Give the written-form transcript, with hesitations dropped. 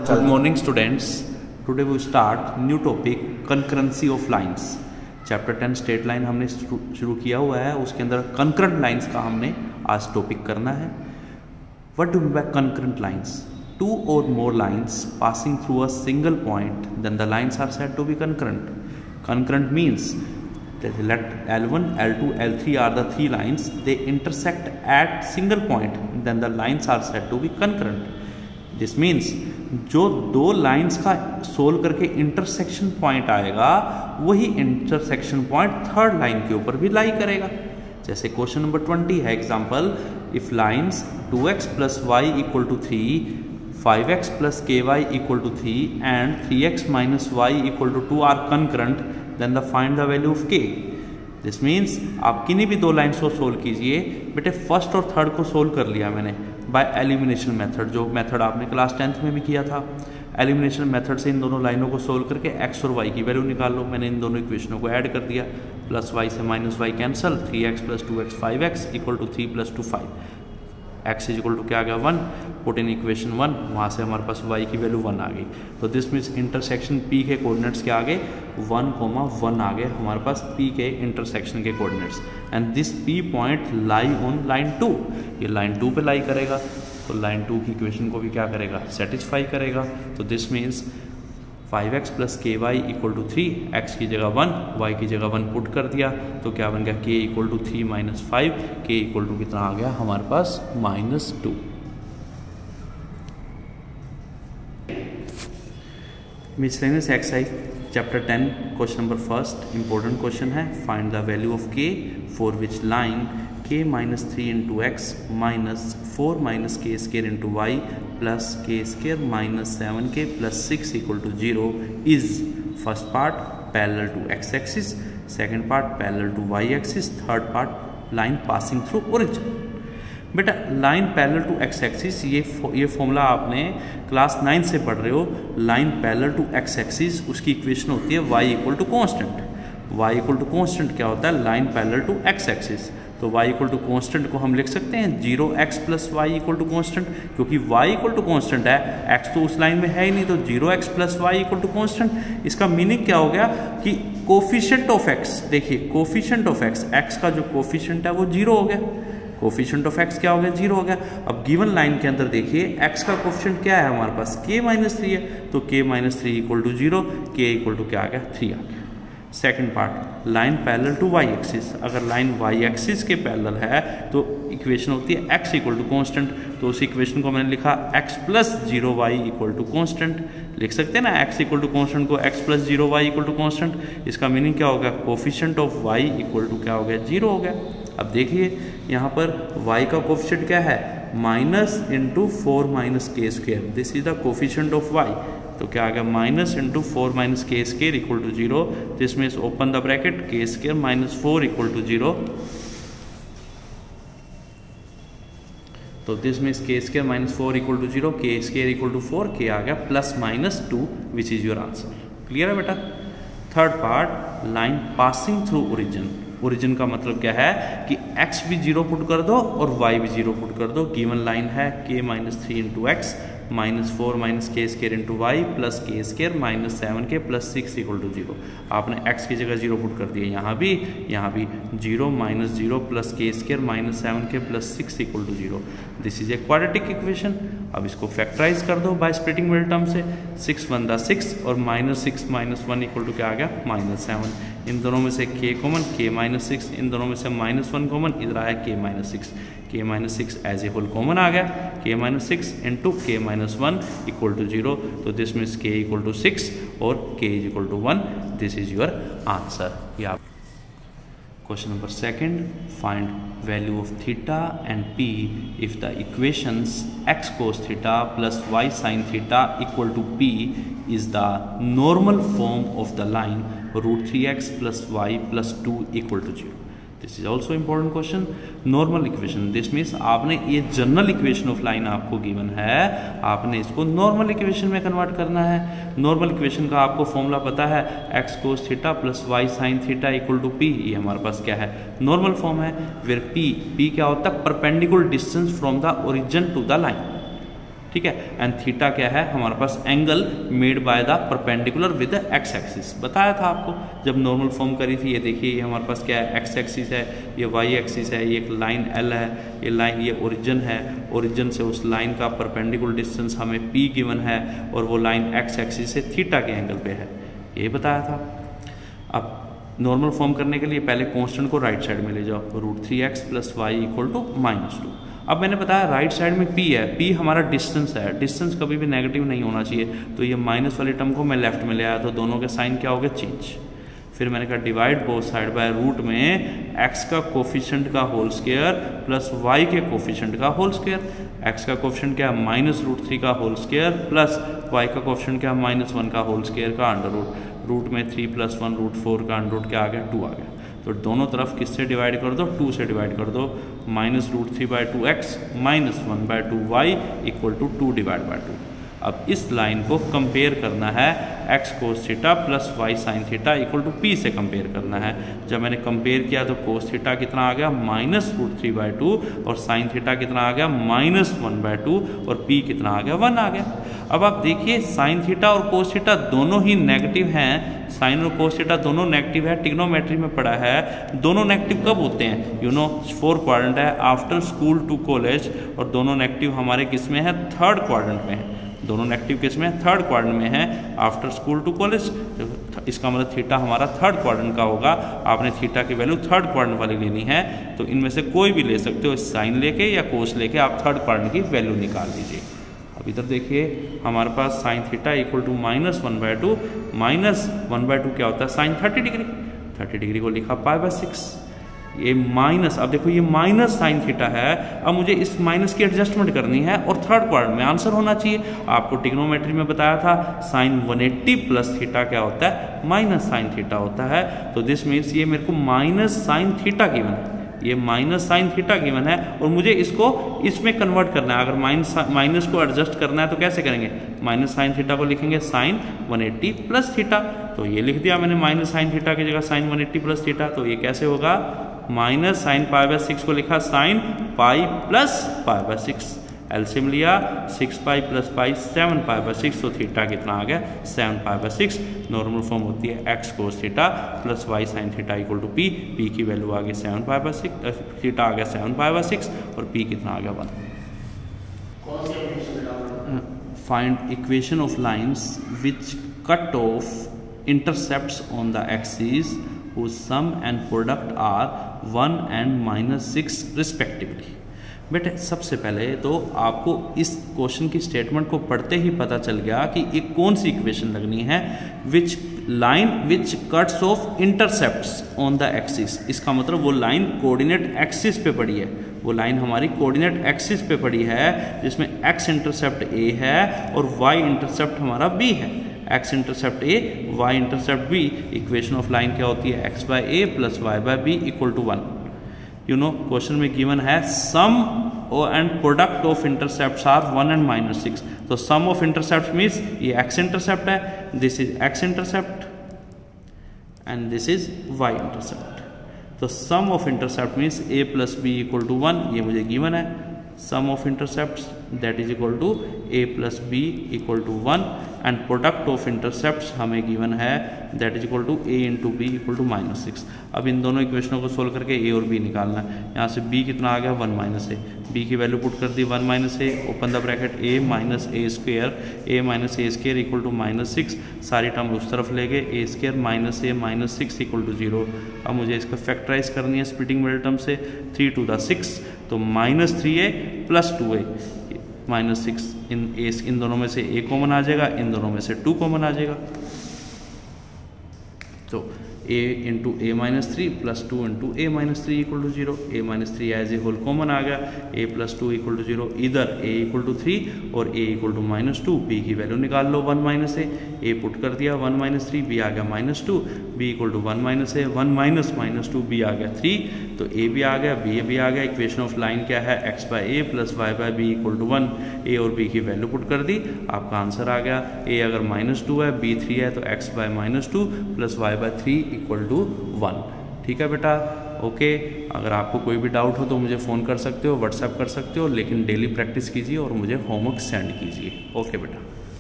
Good morning students. Today we start new topic concurrency of lines. Chapter 10 straight line हमने शुरू किया हुआ है, उसके अंदर कंकरेंट लाइंस का हमने आज टॉपिक करना है. What do we mean by concurrent lines? Two or more lines passing through a single point, then the lines are said to be concurrent. Concurrent means that let L1, L2, L3 are the three lines. They intersect at single point, then the lines are said to be concurrent. This means जो दो lines का solve करके intersection point आएगा वही intersection point third line के ऊपर भी लाई करेगा. जैसे क्वेश्चन नंबर 20 है example, if lines 2x plus y equal to 3, 5x plus k y equal to 3 and 3x minus y equal to 2 are concurrent, then the find the value of k. This means आप किन्हीं भी दो lines को solve कीजिए. बेटे first और third को solve कर लिया मैंने बाय एलिमिनेशन मेथड, जो मेथड आपने क्लास 10th में भी किया था. एलिमिनेशन मेथड से इन दोनों लाइनों को सोल्व करके x और y की वैल्यू निकाल लो. मैंने इन दोनों इक्वेशनों को ऐड कर दिया. प्लस y से minus y cancel, 3x plus 2x 5x equal to 3 plus 2 5. x is equal to क्या आ गया 1. पुट इन इक्वेशन 1, वहाँ से हमारे पास y की वैल्यू 1 आ गई. तो दिस मीन्स इंटरसेक्शन p के कोऑर्डिनेट्स के आगे 1,1 आ गए हमारे पास p के इंटरसेक्शन के coordinates. And this p point lie on line 2. ये लाइन 2 पे लाई करेगा, तो लाइन 2 की इक्वेशन को भी क्या करेगा, सेटिस्फाई करेगा. तो this means 5x plus k y equal to 3, x की जगह 1, y की जगह 1 पुट कर दिया तो क्या बन गया, k equal to 3 minus 5, k equal to कितना आ गया हमारे पास -2. Miscellaneous exercise chapter 10 question number first important question है. Find the value of k for which line k minus 3 into x minus 4 minus k square into y plus k square minus 7k plus 6 equal to 0 is first part parallel to x axis, second part parallel to Y axis, third part line passing through origin. बेटा line parallel to x axis, ये formula आपने class 9 से पढ़ रहे हो. Line parallel to x axis उसकी equation होती है y equal to constant. y equal to constant क्या होता है, line parallel to x axis. तो y इक्वल टू कॉन्स्टेंट को हम लिख सकते हैं 0x plus y equal to constant, क्योंकि y इक्वल टू कॉन्स्टेंट है, x तो उस लाइन में है ही नहीं, तो 0x plus y equal to constant. इसका मीनिंग क्या हो गया कि कोफिशिएंट ऑफ x, देखिए कोफिशिएंट ऑफ x का जो कोफिशिएंट है वो 0 हो गया. कोफिशिएंट ऑफ x क्या हो गया, 0 हो गया. अब गिवन लाइन के अंदर देखिए x का कोफिशिएंट क्या है हमारे पास, k माइनस 3 है, तो k minus 3 equal to 0, k equal to क्या आ गया 3 आ गया. Second part line parallel to Y axis, अगर लाइन वाई एक्सिस के पैरेलल है तो इक्वेशन होती है x इक्वल टू कॉन्स्टेंट. तो उस इक्वेशन को मैंने लिखा x plus 0y equal to constant. लिख सकते हैं ना x इक्वल टू कॉन्स्टेंट को x plus 0y equal to constant. इसका मीनिंग क्या होगा, coefficient of y equal to क्या हो गया 0 हो गया. अब देखिए यहाँ पर y का कोफिशिएंट क्या है, minus into 4 minus k square. This is the coefficient of y. तो क्या आ गया minus into 4 minus k square equal to 0. This means open the bracket k square minus 4 equal to 0. तो this means k square minus 4 equal to 0, k square equal to 4, k आ गया plus minus 2 which is your answer. Clear है बेटा. Third part line passing through origin. Origin का मतलब क्या है कि x भी 0 पुट कर दो और y भी 0 पुट कर दो. गिवन लाइन है k minus 3 into x minus 4 minus k square into y plus k square minus 7k plus 6 equal to 0. आपने x की जगह 0 पुट कर दिया, यहाँ भी 0 minus 0 plus k square minus 7k plus 6 equal to 0. This is a quadratic equation. अब इसको factorise कर दो बाय स्प्लिटिंग मिडिल टर्म से. 6 1 दा 6 और माइनस 6 माइनस 1 इक्वल टू क्या आ गया माइनस 7. इन दोनों में से k कॉमन, k माइनस 6, इन दोनों में से माइनस 1 कॉमन, इधर आया k minus 6. k minus 6 as a whole common आ गया, k minus 6 into k minus 1 equal to 0. तो this means k equal to 6 और k is equal to 1. This is your answer. या question number second, find value of theta and p if the equations x cos theta plus y sin theta equal to p is the normal form of the line √3x plus y plus 2 equal to 0. This is also important question. Normal equation, this means आपने ये general equation of line आपको given है, आपने इसको normal equation में convert करना है. Normal equation का आपको फॉर्मूला पता है, x cos theta plus y sin theta equal to p. ये हमारे पास क्या है, नॉर्मल फॉर्म है. वेयर p क्या होता है, perpendicular distance from the origin to the line. ठीक है। एंड थीटा क्या है हमारे पास, angle made by the perpendicular with the x axis. बताया था आपको जब नॉर्मल फॉर्म करी थी। ये देखिए ये हमारे पास क्या है, एक्स एक्सिस है, ये वाई एक्सिस है, ये एक लाइन एल है, ये लाइन ये ओरिजिन है, ओरिजिन से उस लाइन का परपेंडिकुलर डिस्टेंस हमें पी गिवन है और वो लाइन एक्स एक्सिस से थीटा के एंगल पे है, ये बताया था। अब नॉर्मल फॉर्म करने के लिए पहले कांस्टेंट को राइट साइड में ले जाओ, √3x + y = -2। अब मैंने बताया राइट साइड में p है, p हमारा डिस्टेंस है, डिस्टेंस कभी भी नेगेटिव नहीं होना चाहिए, तो ये माइनस वाली टर्म को मैं लेफ्ट में ले आया, तो दोनों के साइन क्या हो गए, चेंज। फिर मैंने कहा divide both side by root में x का कोफिशिएंट का होल स्क्वायर प्लस y के कोफिशिएंट का होल स्क्वायर। x का कोफिशिएंट क्या है, -√3 का होल स्क्वायर प्लस y का कोफिशिएंट क्या है, -1 का होल स्क्वायर का अंडर रूट। रूट में 3 + 1 √4 का अंडर रूट क्या आ गया, 2 आ गया। तो दोनों तरफ किससे डिवाइड कर दो, 2 से डिवाइड कर दो, -√3/2x -1/2y = 2/2। अब इस लाइन को कंपेयर करना है x cos theta plus y sin theta = p से कंपेयर करना है। जब मैंने कंपेयर किया तो cos थीटा कितना आ गया, -√3/2 और sin थीटा कितना आ गया, -1/2 और p कितना आ गया, 1 आ गया। अब आप देखिए sin थीटा और cos थीटा दोनों ही नेगेटिव हैं, साइन और cos थीटा दोनों नेगेटिव है, ट्रिग्नोमेट्री में पढ़ा है। दोनों नेगेटिव कब होते हैं, 4 क्वाड्रेंट है, आफ्टर स्कूल टू कॉलेज, और दोनों नेगेटिव हमारे किस में है, 3rd क्वाड्रेंट में है। दोनों नेगेटिव किस में है, 3rd क्वाड्रेंट में है, आफ्टर स्कूल टू कॉलेज। इसका मतलब थीटा हमारा 3rd क्वाड्रेंट का होगा। आपने थीटा की वैल्यू 3rd क्वाड्रेंट वाली लेनी है, तो इनमें से कोई भी ले सकते हो, साइन लेके या कोस लेके आप 3rd क्वाड्रेंट की वैल्यू निकाल लीजिए। अब इधर देखिए हमारे पास साइन थीटा = -1/2, -1/2 क्या होता है, साइन 30 डिग्री। 30 डिग्री को लिखा π/6। ये माइनस, अब देखो ये माइनस साइन थीटा है, अब मुझे इस माइनस की एडजस्टमेंट करनी है और 3rd क्वाड्रेंट में आंसर होना चाहिए। आपको ट्रिग्नोमेट्री में बताया था साइन 180 प्लस थीटा क्या होता है, माइनस साइन थीटा होता है। तो दिस मीन्स ये मेरे को माइनस साइन थीटा गिवन है, ये माइनस साइन थीटा गिवन है और मुझे इसको इसमें कन्वर्ट करना है। अगर माइनस को एडजस्ट करना है तो कैसे करेंगे, माइनस साइन थीटा को लिखेंगे साइन 180 प्लस थीटा। तो ये लिख दिया मैंने, माइनस साइन थीटा की जगह साइन 180 प्लस थीटा। तो ये कैसे होगा, माइनस साइन π/6 को लिखा साइन π प्लस π/6। एलसीएम लिया, 6π + π 7π/6, तो थीटा कितना आ गया, 7π/6। नॉर्मल फॉर्म होती है x cos theta plus y sin theta = p। p की वैल्यू आ गई 7π/6, थीटा आ गया 7π/6 और p कितना आ गया, 1। Find equation of lines which cut off intercepts on the axis whose sum and product are 1 and -6 respectively। बेटे सबसे पहले तो आपको इस क्वेश्चन की स्टेटमेंट को पढ़ते ही पता चल गया कि एक कौन सी इक्वेशन लगनी है, which line which cuts of intercepts on the axis. इसका मतलब वो लाइन कोऑर्डिनेट एक्सिस पे पड़ी है, वो लाइन हमारी कोऑर्डिनेट एक्सिस पे पड़ी है, जिसमें x इंटरसेप्ट a है और y इंटरसेप्ट हमारा b है। x intercept a, y intercept b। Equation of line क्या होती है, x/a + y/b = 1। क्वेश्चन में गिवन है sum and product of intercepts are 1 and -6। तो सम ऑफ इंटरसेप्ट मीन्स ये x इंटरसेप्ट है, this is x intercept and this is y intercept. तो sum of intercept means a + b = 1, ये मुझे given है। Sum of intercepts that is equal to a + b = 1 and product of intercepts हमें given है that is equal to a × b = -6। अब इन दोनों इक्वेशनों को solve करके a और b निकालना है। यहाँ से b कितना आ गया, 1 - a। b की वैल्यू पुट कर दी 1 - a, open the bracket a - a² = -6। सारी टर्म उस तरफ ले गए, a² - a - 6 = 0। अब मुझे इसका फैक्टराइज करनी है स्प्लिटिंग मिडिल टर्म से, 3 to the 6, तो -3a + 2a -6। इन दोनों में से a कॉमन आ जाएगा, इन दोनों में से 2 कॉमन आ जाएगा। तो a × a - 3 + 2 × a - 3 = 0। a - 3 as a whole common आ गया, a + 2 = 0। इधर a = 3 और a = -2। b की वैल्यू निकाल लो, 1 - a। a पुट कर दिया 1 - 3, b आ गया -2, b = 1 - a, 1 - -2, b आ गया 3। तो a भी आ गया, b भी आ गया। इक्वेशन ऑफ लाइन क्या है, x/a + y/b = 1। a और b की वैल्यू पुट कर दी, आपका आंसर आ गया। a अगर -2 है, b 3 है, तो x/-2 + y/3 = 1। ठीक है बेटा, ओके, अगर आपको कोई भी डाउट हो तो मुझे फ़ोन कर सकते हो, व्हाट्सएप कर सकते हो, लेकिन डेली प्रैक्टिस कीजिए और मुझे होमवर्क सेंड कीजिए। ओके बेटा।